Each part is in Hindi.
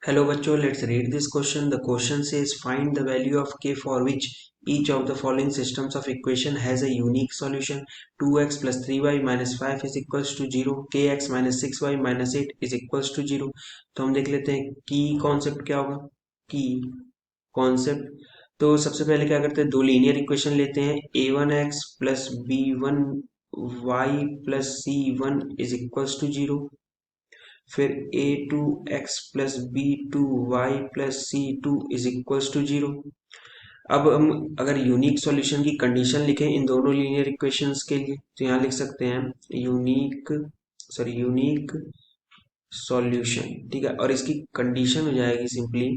Hello bachcho, let's read this question. The question says find the value of k for which each of the following systems of equation has a unique solution. 2x plus 3y minus 5 is equals to 0. kx minus 6y minus 8 is equals to 0. तो हम देख लेते हैं की कॉन्सेप्ट क्या होगा. की कॉन्सेप्ट तो सबसे पहले क्या करते हैं, दो लीनियर इक्वेशन लेते हैं. a1x plus b1y plus c1 is equals to 0. फिर a2x plus b2y plus c2 is equals to 0. अब हम अगर यूनिक सॉल्यूशन की कंडीशन लिखें इन दोनों लीनियर इक्वेशंस के लिए तो यहाँ लिख सकते हैं यूनिक सॉल्यूशन. ठीक है, और इसकी कंडीशन हो जाएगी सिंपली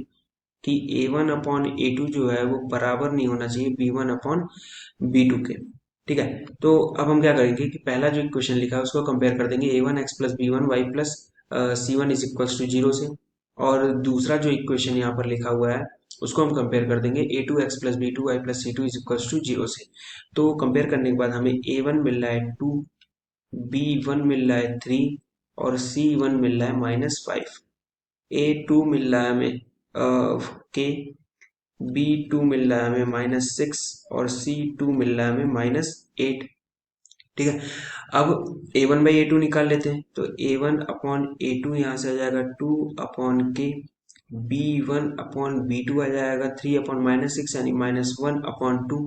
कि a1 अपॉन a2 जो है वो बराबर नहीं होना चाहिए b1 अपॉन b2 के. ठीक है, तो अब हम क्या करेंगे कि पहला जो इक्वेशन लिखा है उसको कंपेयर कर देंगे a1x plus b1y plus c1 is equals to 0 से. और दूसरा जो इक्वेशन यहाँ पर लिखा हुआ है उसको हम कंपेयर कर देंगे a2x plus b2y plus c2 is equals to 0 से. तो कंपेयर करने के बाद हमें a1 मिल रहा है 2, b1 मिल रहा है 3 और c1 मिल रहा है -5. a2 मिल रहा है हमें के, b2 मिल रहा है हमें -6 और c2 मिल रहा है हमें -8. ठीक है, अब a1 बाई ए टू निकाल लेते हैं. तो a1 अपॉन ए टू यहाँ से आ जाएगा 2 अपॉन के, b1 अपॉन b2 आ जाएगा 3 अपॉन -6 यानी -1 अपॉन 2.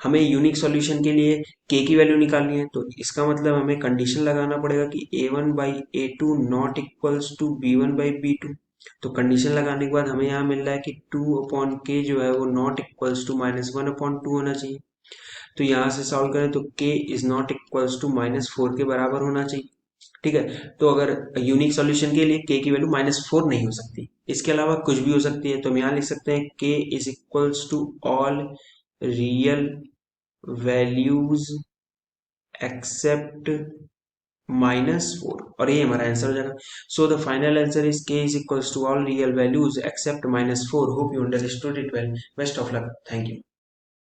हमें यूनिक सॉल्यूशन के लिए k की वैल्यू निकालनी है, तो इसका मतलब हमें कंडीशन लगाना पड़ेगा कि a1 by a two not equals to b1 by b2. तो कंडीशन लगाने के बाद हमें यहाँ मिल रहा है कि 2 अपॉन के जो है वो नॉट इक्वल्स टू -1 अपॉन 2 होना चाहिए. तो यहाँ से सॉल्व करें तो k is not equals to -4 के बराबर होना चाहिए. ठीक है, तो अगर यूनिक सॉल्यूशन के लिए k की वैल्यू -4 नहीं हो सकती, इसके अलावा कुछ भी हो सकती है. तो हम यहाँ लिख सकते हैं k is equals to all real values except -4 और ये हमारा आंसर हो जाएगा. So the final answer is k is equals to all real values except -4. Hope you understood it well. Best of luck. Thank you.